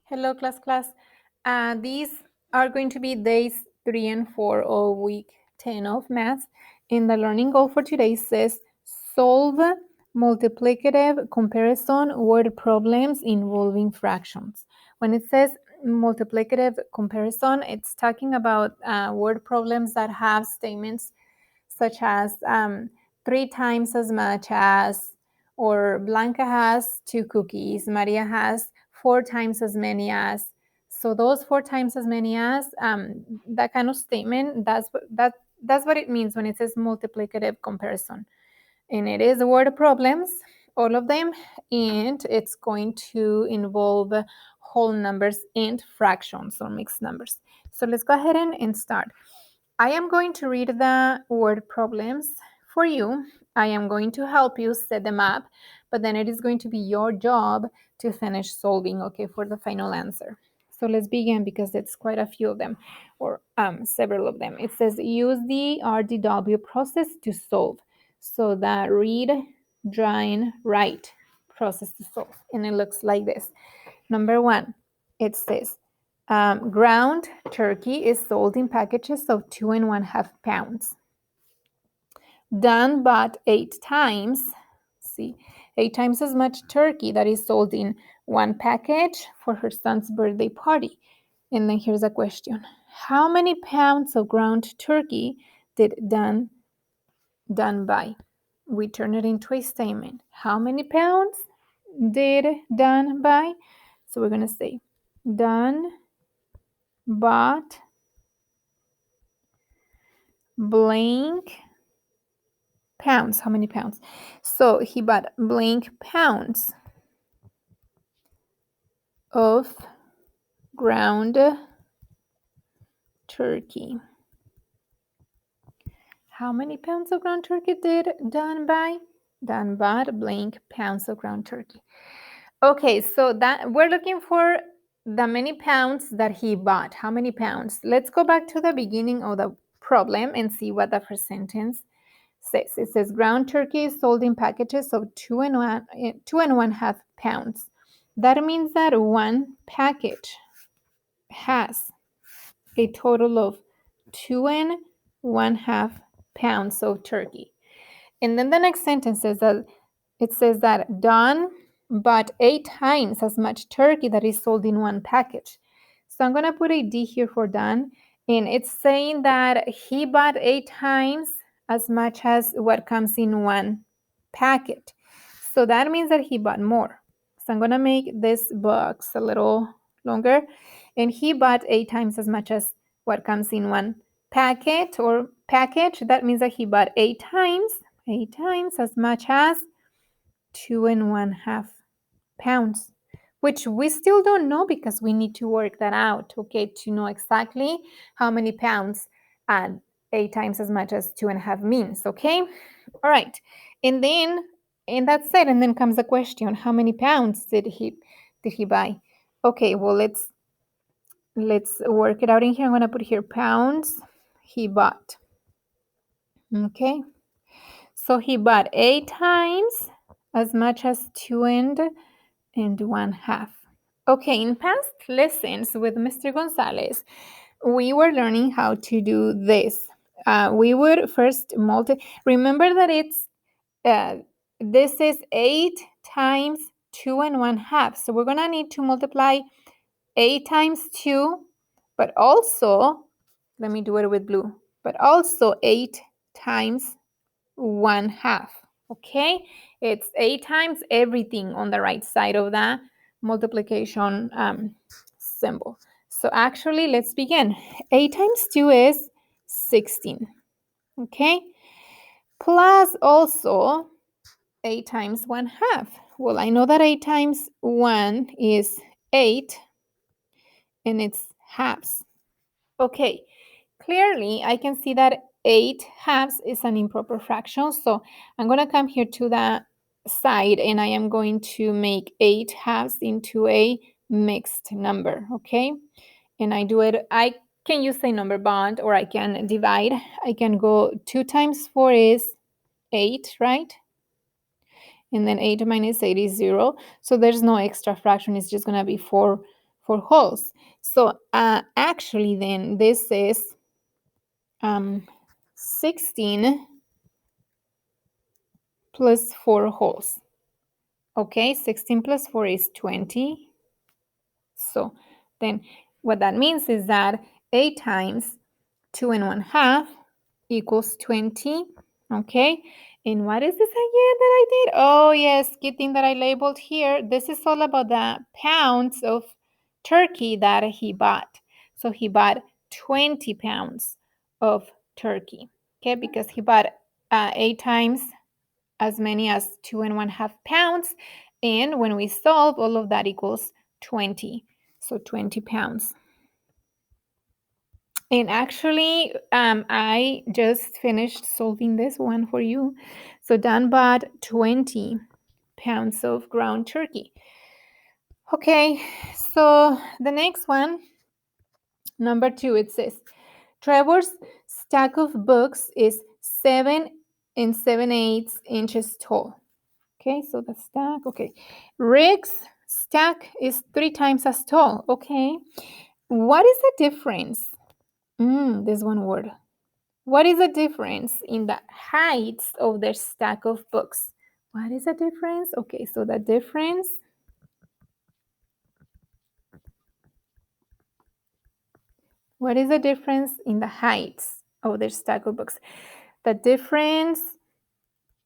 Hello, class. These are going to be days 3 and 4 of week 10 of math. And the learning goal for today says solve multiplicative comparison word problems involving fractions. When it says multiplicative comparison, it's talking about word problems that have statements such as 3 times as much as, or Blanca has 2 cookies, Maria has 4 times as many as. So those 4 times as many as, that kind of statement, that's what it means when it says multiplicative comparison. And it is word problems, all of them, and it's going to involve whole numbers and fractions or mixed numbers. So let's go ahead and start. I am going to read the word problems for you. I am going to help you set them up, but then it is going to be your job to finish solving, okay, for the final answer. So let's begin because it's quite a few of them, or several of them. It says use the RDW process to solve. So the read, drawing, write process to solve. And it looks like this. Number 1, it says ground turkey is sold in packages of 2.5 pounds. Dan bought 8 times, see, 8 times as much turkey that is sold in one package for her son's birthday party. And then here's a question. How many pounds of ground turkey did Dan buy? We turn it into a statement. How many pounds did Dan buy? So we're going to say Dan bought blank pounds. How many pounds? So he bought blank pounds of ground turkey. How many pounds of ground turkey did Dan buy? Dan bought blank pounds of ground turkey. Okay, so that we're looking for the many pounds that he bought. How many pounds? Let's go back to the beginning of the problem and see what the first sentence says. It says ground turkey is sold in packages of 2.5 pounds. That means that one package has a total of 2.5 pounds of turkey. And then the next sentence says that it says that Don bought 8 times as much turkey that is sold in one package. So I'm going to put a D here for Don, and it's saying that he bought 8 times as much as what comes in one packet. So that means that he bought more. So I'm going to make this box a little longer, and he bought 8 times as much as what comes in one packet or package. That means that he bought 8 times as much as 2.5 pounds, which we still don't know because we need to work that out, okay, to know exactly how many pounds 8 times as much as 2.5 means, okay? All right, and that's it. And then comes the question: how many pounds did he buy? Okay, well let's work it out in here. I'm going to put here pounds he bought. Okay, so he bought 8 times as much as 2.5. Okay, in past lessons with Mr. Gonzalez, we were learning how to do this. We would first remember that this is 8 times 2.5. So we're gonna need to multiply 8 times 2, but also, let me do it with blue, but also 8 times 1/2. Okay, it's 8 times everything on the right side of the multiplication symbol. So actually, let's begin. 8 times 2 is 16. Okay, plus also 8 times 1/2. Well, I know that 8 times 1 is 8, and it's halves. Okay, clearly I can see that 8 halves is an improper fraction. So I'm going to come here to the side and I am going to make 8 halves into a mixed number, okay? And I do it, I can use a number bond or I can divide. I can go 2 times 4 is 8, right? And then 8 minus 8 is 0. So there's no extra fraction. It's just going to be 4 holes. So actually then this is 16 plus 4 holes. Okay, 16 plus 4 is 20. So then what that means is that 8 times 2 and 1/2 equals 20. Okay, and what is this again that I did? Oh yes, good thing that I labeled here. This is all about the pounds of turkey that he bought. So he bought 20 pounds of turkey. Okay, because he bought 8 times as many as 2 and 1/2 pounds. And when we solve, all of that equals 20. So 20 pounds. And actually, I just finished solving this one for you. So Dan bought 20 pounds of ground turkey. Okay, so the next one, number 2, it says, Trevor's stack of books is 7 and 7/8 inches tall. Okay, so the stack, okay. Rick's stack is 3 times as tall. Okay, what is the difference? This one word. What is the difference in the heights of their stack of books? What is the difference? Okay, so the difference what is the difference in the heights of their stack of books? The difference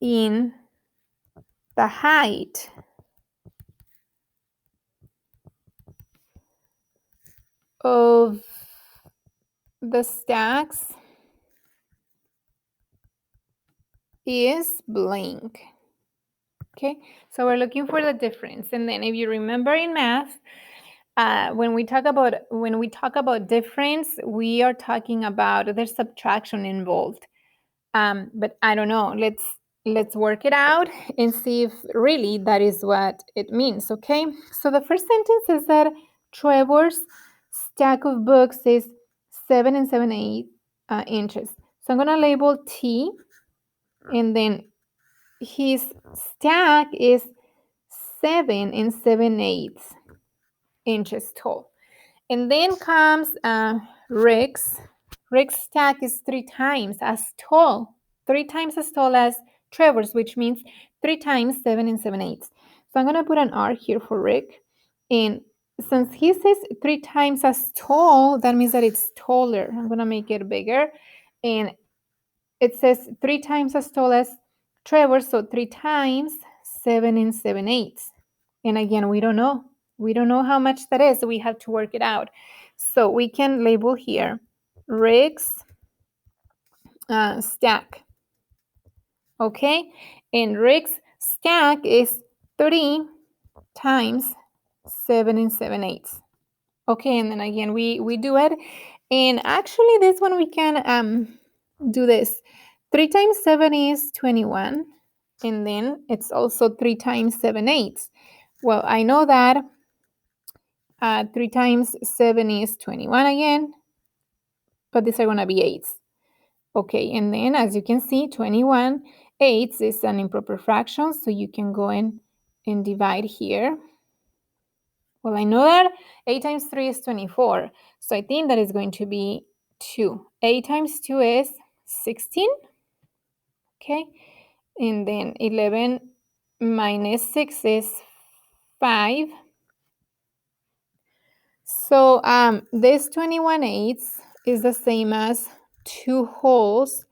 in the height of the stacks is blank. Okay, so we're looking for the difference. And then if you remember in math, when we talk about difference, we are talking about there's subtraction involved. But I don't know. Let's work it out and see if really that is what it means. Okay. So the first sentence is that Trevor's stack of books is 7 and 7/8 inches. So I'm gonna label T, and then his stack is 7 and 7/8 inches tall. And then comes Rick's. Rick's stack is 3 times as tall. 3 times as tall as Trevor's, which means 3 times 7 and 7/8. So I'm going to put an R here for Rick. And since he says 3 times as tall, that means that it's taller. I'm going to make it bigger. And it says 3 times as tall as Trevor, so 3 times 7 and 7/8. And again, we don't know. We don't know how much that is, so we have to work it out. So we can label here Rick's stack. Okay, and Rick's stack is 3 times 7 and 7/8. Okay, and then again, we do it. And actually, this one we can do this. 3 times 7 is 21. And then it's also 3 times 7/8. Well, I know that 3 times 7 is 21 again, but these are going to be 8s. Okay, and then as you can see, 21/8 is an improper fraction, so you can go in and divide here. Well, I know that 8 times 3 is 24, so I think that is going to be 2. 8 times 2 is 16, okay? And then 11 minus 6 is 5. So this 21/8 is the same as 2 wholes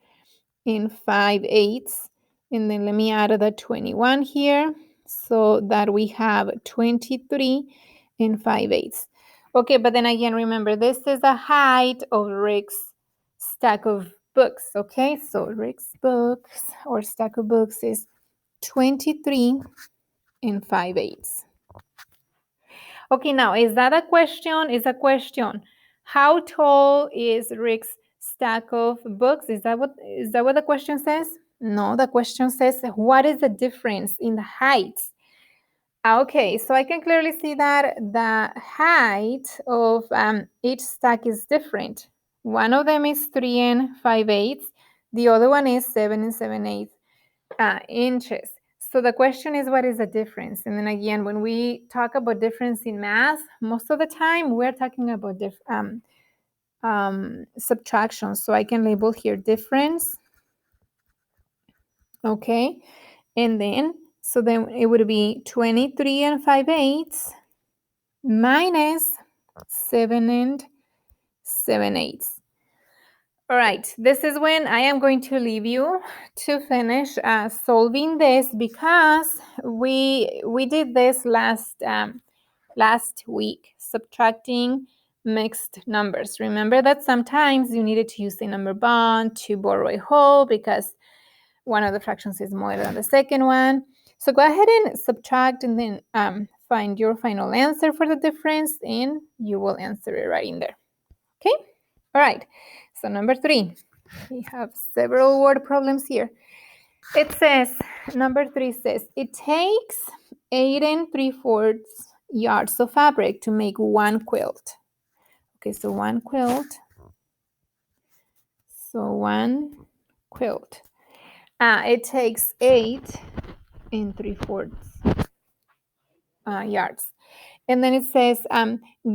in 5/8. And then let me add the 21 here so that we have 23 in 5/8. Okay, but then again, remember, this is the height of Rick's stack of books, okay? So Rick's books or stack of books is 23 in 5/8. Okay, now, is that a question? Is a question. How tall is Rick's stack of books? Is that what the question says? No, the question says, what is the difference in the heights? Okay, so I can clearly see that the height of each stack is different. One of them is 3 and 5/8. The other one is 7 and 7/8 inches. So the question is, what is the difference? And then again, when we talk about difference in math, most of the time we're talking about subtraction. So I can label here difference. Okay. And then, so then it would be 23 and 5/8 minus 7 and 7/8. All right, this is when I am going to leave you to finish solving this, because we did this last week, subtracting mixed numbers. Remember that sometimes you needed to use the number bond to borrow a whole because one of the fractions is more than the second one. So go ahead and subtract and then find your final answer for the difference, and you will answer it right in there. Okay? All right. So number 3. We have several word problems here. It says, number 3 says, it takes 8 3/4 yards of fabric to make one quilt. Okay, so one quilt. So one quilt. It takes 8 3/4 yards. And then it says,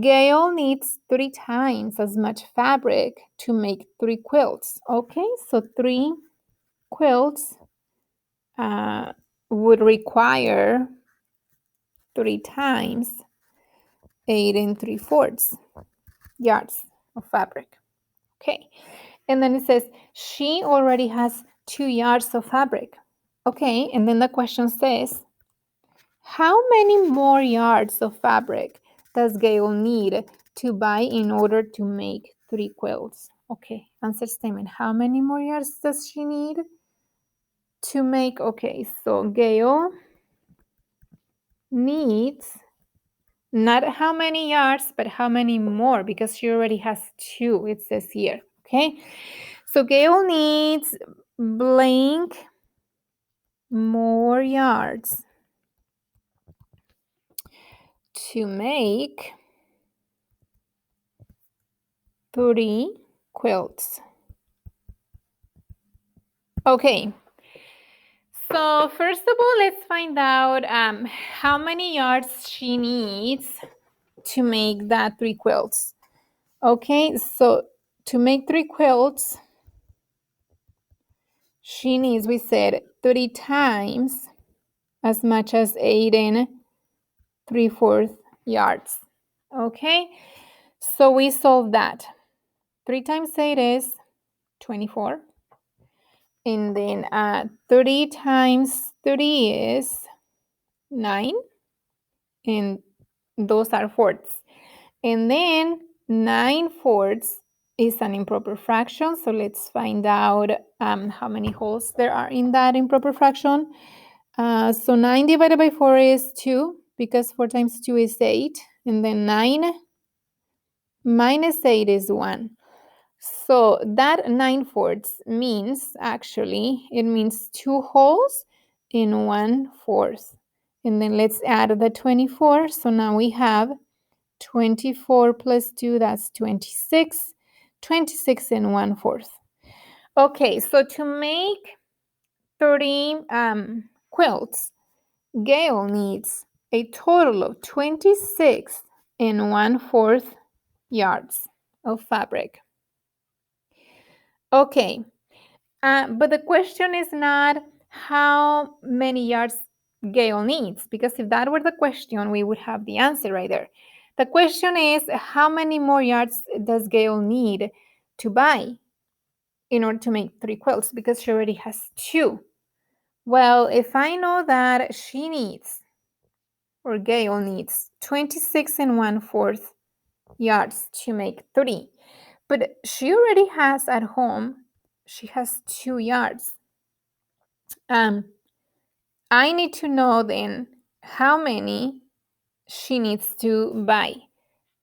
Gail needs 3 times as much fabric to make 3 quilts. Okay, so 3 quilts would require 3 times 8 3/4 yards of fabric. Okay, and then it says she already has 2 yards of fabric. Okay, and then the question says, how many more yards of fabric does Gail need to buy in order to make 3 quilts? Okay, answer statement. How many more yards does she need to make? Okay, so Gail needs not how many yards, but how many more, because she already has 2, it says here. Okay, so Gail needs blank more yards to make 3 quilts. Okay, so first of all, let's find out how many yards she needs to make that 3 quilts. Okay, so to make 3 quilts, she needs, we said, 3 times as much as 8 3/4 yards. Okay, so we solve that. 3 times 8 is 24. And then 30 times 30 is 9. And those are fourths. And then 9/4 is an improper fraction. So let's find out how many wholes there are in that improper fraction. So 9 divided by 4 is 2, because 4 times 2 is 8. And then 9 minus 8 is 1. So that 9/4 means, actually, it means 2 wholes in 1/4. And then let's add the 24. So now we have 24 plus 2, that's 26. 26 and 1/4. Okay, so to make 30 quilts, Gail needs a total of 26 and 1/4 yards of fabric. Okay, but the question is not how many yards Gail needs, because if that were the question, we would have the answer right there. The question is, how many more yards does Gail need to buy in order to make 3 quilts, because she already has 2. Well, if I know that she needs, or Gail needs, 26 and 1/4 yards to make 3, but she already has at home, she has 2 yards. I need to know then how many she needs to buy.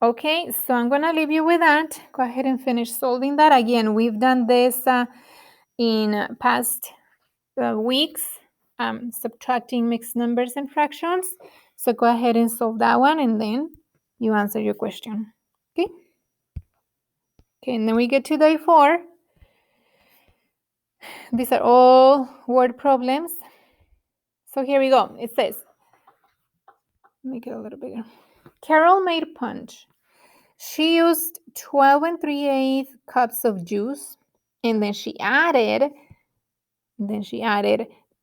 Okay, so I'm gonna leave you with that. Go ahead and finish solving that. Again, we've done this in past weeks, subtracting mixed numbers and fractions. So go ahead and solve that one, and then you answer your question. Okay. Okay, and then we get to day 4. These are all word problems. So here we go. It says, make it a little bigger. Carol made punch. She used 12 and 3/8 cups of juice, and then she added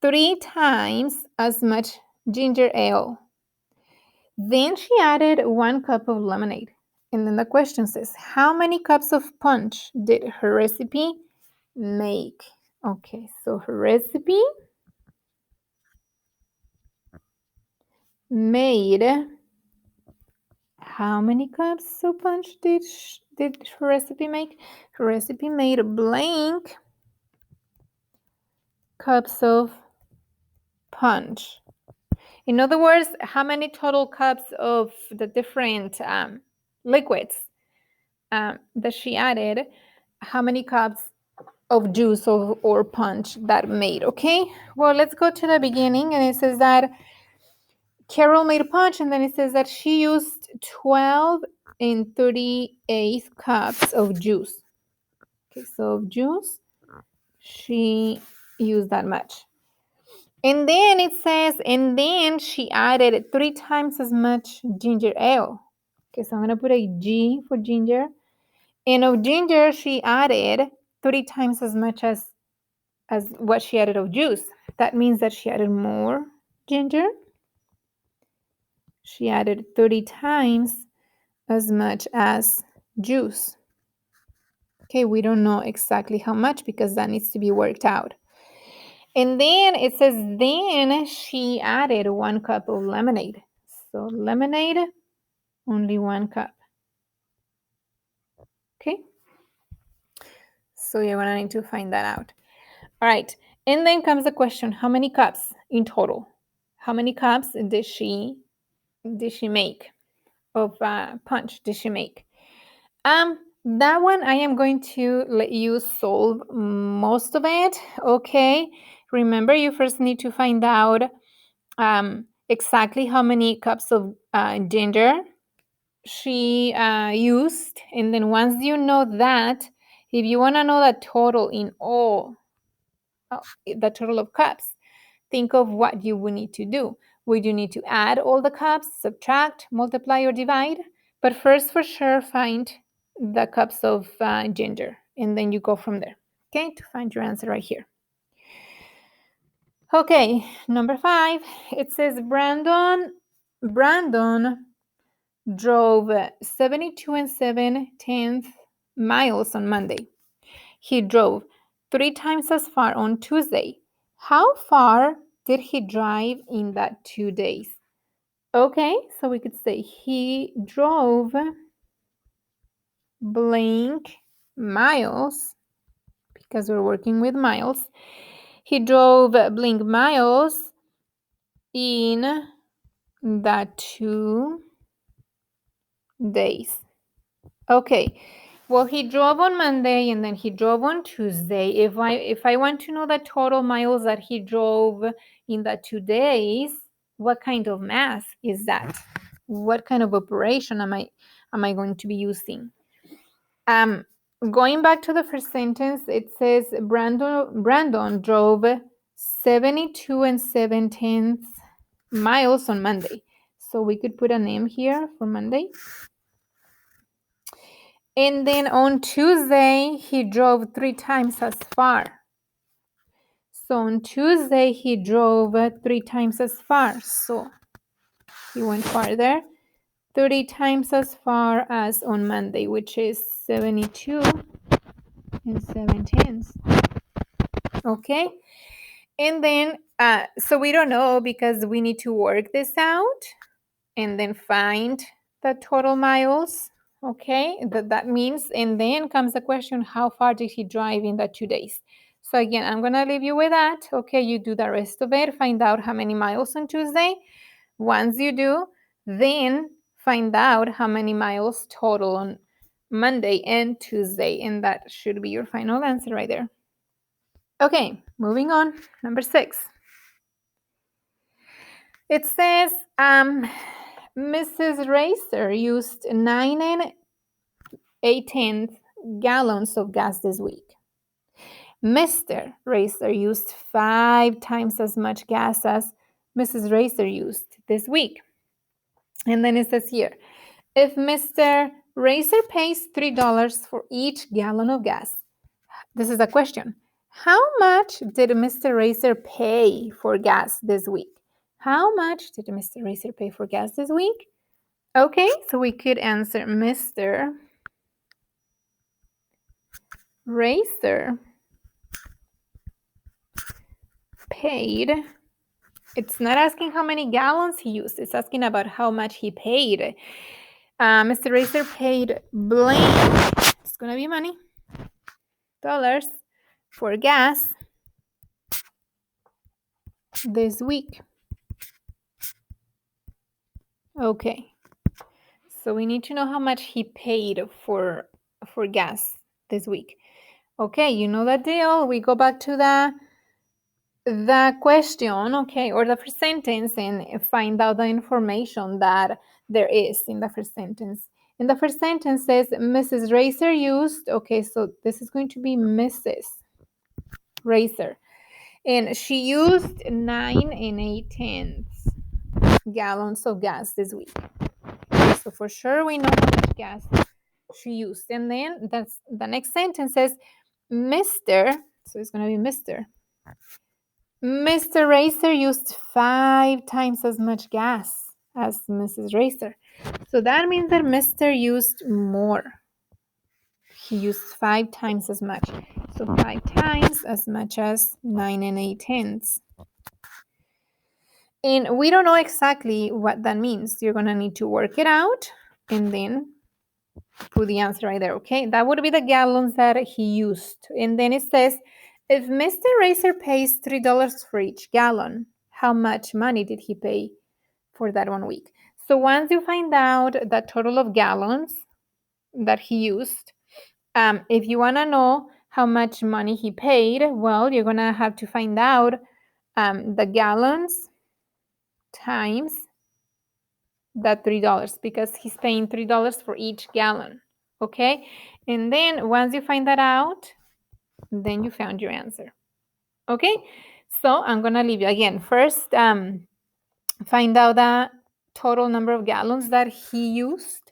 3 times as much ginger ale. Then she added 1 cup of lemonade. And then the question says, how many cups of punch did her recipe make? Okay, so her recipe made, how many cups of punch did her recipe make? Her recipe made blank cups of punch. In other words, how many total cups of the different liquids that she added, how many cups of juice or punch that made, okay? Well, let's go to the beginning, and it says that Carol made a punch, and then it says that she used 12 and 3/8 cups of juice. Okay, so of juice, she used that much. And then it says, and then she added 3 times as much ginger ale. Okay, so I'm going to put a G for ginger. And of ginger, she added 3 times as much as what she added of juice. That means that she added more ginger. She added 30 times as much as juice. Okay, we don't know exactly how much because that needs to be worked out. And then it says, then she added 1 cup of lemonade. So lemonade, only 1 cup. Okay. So you're going to need to find that out. All right. And then comes the question, how many cups in total? How many cups did she make of punch? Did she make? That one I am going to let you solve most of it. Okay. Remember, you first need to find out exactly how many cups of ginger she used. And then once you know that, if you want to know the total in all, the total of cups, think of what you would need to do. Would you need to add all the cups, subtract, multiply, or divide? But first, for sure, find the cups of ginger, and then you go from there, okay, to find your answer right here. Okay, number 5, it says Brandon drove 72 and 7/10 miles on Monday. He drove 3 times as far on Tuesday. How far did he drive in that 2 days? Okay, so we could say he drove blank miles, because we're working with miles. He drove blank miles in the 2 days. Okay, well, he drove on Monday and then he drove on Tuesday. If I want to know the total miles that he drove in the 2 days, what kind of math is that? What kind of operation am I going to be using? Going back to the first sentence, it says Brandon drove 72 and 7/10 miles on Monday. So we could put a name here for Monday. And then on Tuesday, he drove 3 times as far. So on Tuesday, he drove 3 times as far. So he went farther, 30 times as far as on Monday, which is 72 and 7/10. Okay. And then, so we don't know because we need to work this out and then find the total miles. Okay, that means, and then comes the question, how far did he drive in the 2 days? So again, I'm going to leave you with that. Okay, you do the rest of it. Find out how many miles on Tuesday. Once you do, then find out how many miles total on Monday and Tuesday. And that should be your final answer right there. Okay, moving on. Number 6. It says, Mrs. Racer used 9 and 1/8 gallons of gas this week. Mr. Racer used 5 times as much gas as Mrs. Racer used this week? And then it says here, if Mr. Racer pays $3 for each gallon of gas, this is a question. How much did Mr. Racer pay for gas this week? How much did Mr. Racer pay for gas this week? Okay, so we could answer Mr. Racer paid. It's not asking how many gallons he used. It's asking about how much he paid. Mr. Racer paid blank. It's going to be money. Dollars for gas this week. Okay. So we need to know how much he paid for gas this week. Okay, you know that deal. We go back to the question, okay, or the first sentence and find out the information that there is in the first sentence. In the first sentence says Mrs. Racer used, okay, so this is going to be Mrs. Racer. And she used 9 8/10 gallons of gas this week. So for sure we know how much gas she used. And then that's the next sentence says Mr. So it's going to be Mr. Mr. Racer used 5 times as much gas as Mrs. Racer. So that means that Mr. used more. He used 5 times as much. So 5 times as much as 9 8/10. And we don't know exactly what that means. You're going to need to work it out and then put the answer right there, okay? That would be the gallons that he used. And then it says, if Mr. Racer pays $3 for each gallon, how much money did he pay for that 1 week? So once you find out the total of gallons that he used, if you want to know how much money he paid, well, you're going to have to find out the gallons times that $3 because he's paying $3 for each gallon, okay? And then once you find that out, then you found your answer, okay? So I'm gonna leave you again. First, find out the total number of gallons that he used.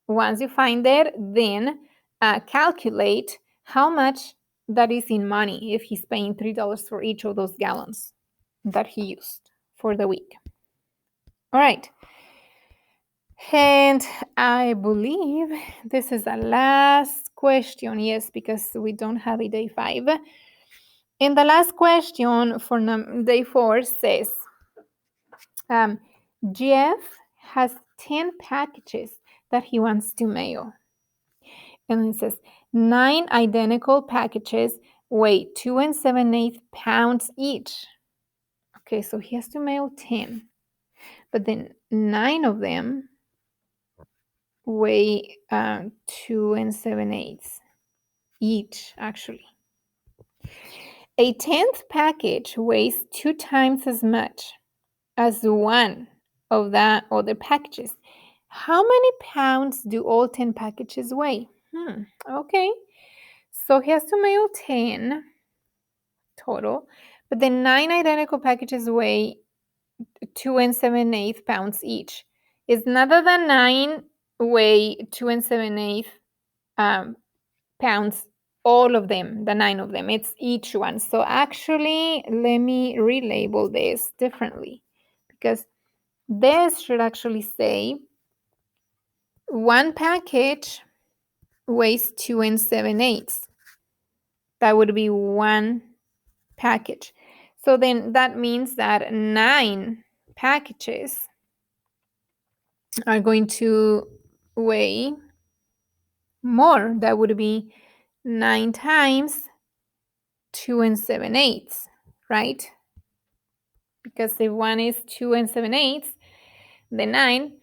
Once you find it, then calculate how much that is in money if he's paying $3 for each of those gallons that he used for the week. All right. And I believe this is the last question. Yes, because we don't have a day 5. And the last question for day 4 says, Jeff has 10 packages that he wants to mail. And it says 9 identical packages weigh 2 7/8 pounds each. Okay, so he has to mail 10. But then 9 of them weigh 2 7/8 each, actually. A 10th package weighs 2 times as much as one of the other packages. How many pounds do all 10 packages weigh? Okay, so he has to mail 10 total, but the 9 identical packages weigh 2 7/8 pounds each. It's not that the 9 weigh 2 7/8 pounds, all of them, the 9 of them. It's each one. So actually, let me relabel this differently because this should actually say one package weighs 2 7/8. That would be one package. So then that means that 9 packages are going to weigh more. That would be 9 times 2 7/8, right? Because if one is 2 7/8, the 9,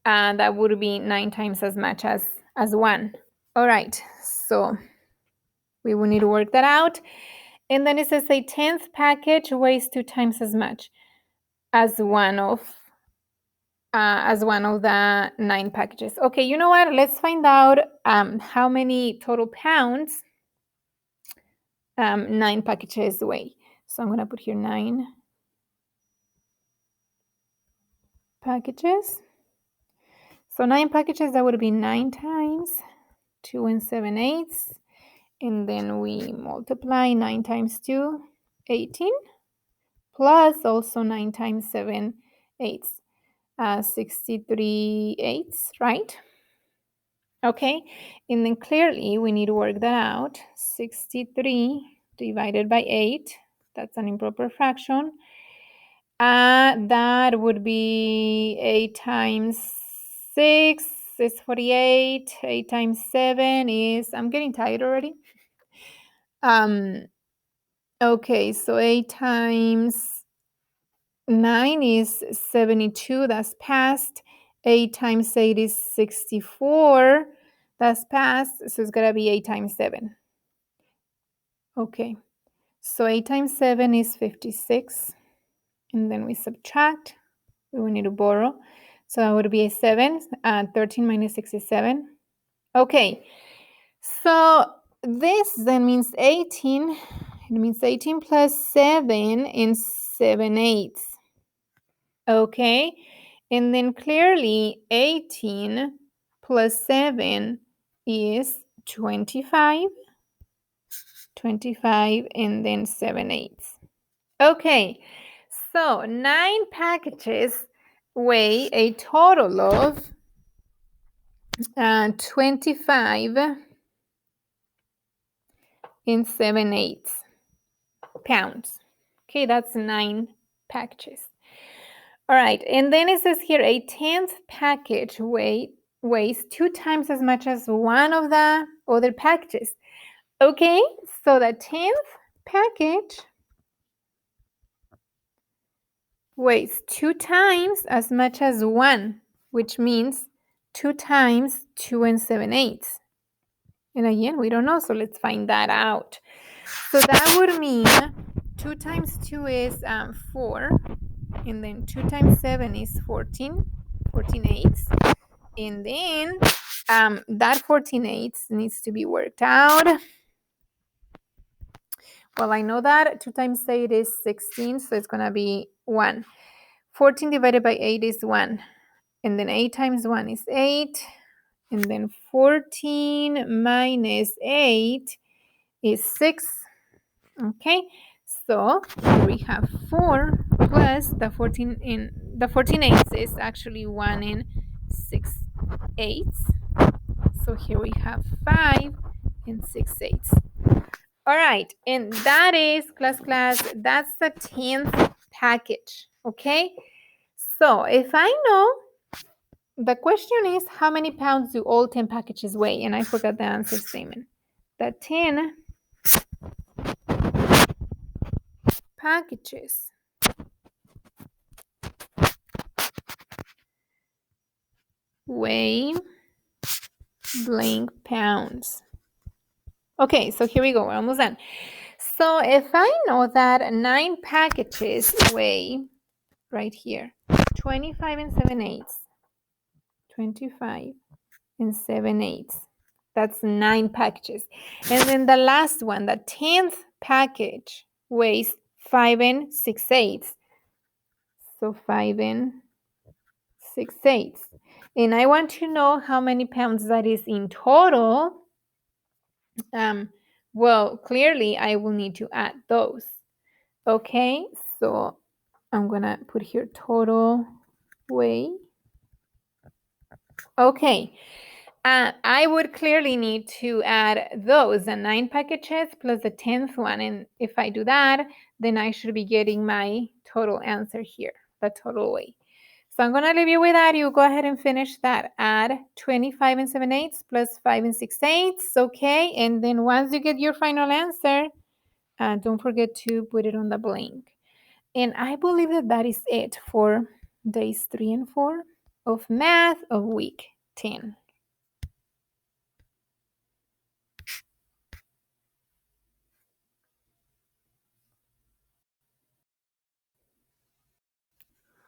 that would be 9 times as much as 1. All right, so we will need to work that out. And then it says a 10th package weighs 2 times as much as one of the 9 packages. Okay, you know what? Let's find out how many total pounds 9 packages weigh. So I'm going to put here 9 packages. So 9 packages, that would be 9 times 2 and 7/8. And then we multiply 9 times 2, 18, plus also 9 times 7/8, 63/8, right? Okay, and then clearly we need to work that out. 63 divided by 8, that's an improper fraction. That would be 8 times 6 is 48. 8 times 7 is, I'm getting tired already. Okay, so 8 times 9 is 72. That's past. 8 times 8 is 64. That's past. So it's going to be 8 times 7. Okay, so 8 times 7 is 56. And then we subtract. We need to borrow. So that would be a 7. 13 minus 6 is 7. Okay, so this then means 18. It means 18 plus 7 and 7/8. Okay, and then clearly 18 plus 7 is 25. 25 and then 7/8. Okay, so 9 packages weigh a total of 25 and 7/8 pounds. Okay, that's 9 packages. All right, and then it says here a 10th package weighs 2 times as much as one of the other packages. Okay, so the 10th package weighs 2 times as much as one, which means 2 times 2 and 7/8. And again, we don't know, so let's find that out. So that would mean 2 times 2 is 4, and then 2 times 7 is 14, 14/8. And then that 14/8 needs to be worked out. Well, I know that 2 times 8 is 16, so it's going to be 1. 14 divided by 8 is 1. And then 8 times 1 is 8. And then 14 minus 8 is 6. Okay, so here we have 4 plus the 14 in the 14/8 is actually 1 and 6/8. So here we have 5 and 6/8. All right, and that is class, that's the 10th package. Okay, so if I know, the question is how many pounds do all 10 packages weigh? And I forgot the answer statement. The 10 packages weigh blank pounds. Okay, so here we go. We're almost done. So if I know that 9 packages weigh, right here, 25 and 7/8. 25 and 7/8. That's 9 packages. And then the last one, the 10th package, weighs 5 and 6/8. So 5 and 6/8. And I want to know how many pounds that is in total. Well, clearly I will need to add those. Okay, so I'm gonna put here total weight. Okay, I would clearly need to add those, the 9 packages plus the 10th one. And if I do that, then I should be getting my total answer here, the total weight. So I'm going to leave you with that. You go ahead and finish that. Add 25 and 7/8 plus 5 and 6/8. Okay, and then once you get your final answer, don't forget to put it on the blank. And I believe that that is it for days 3 and 4 of math of week 10.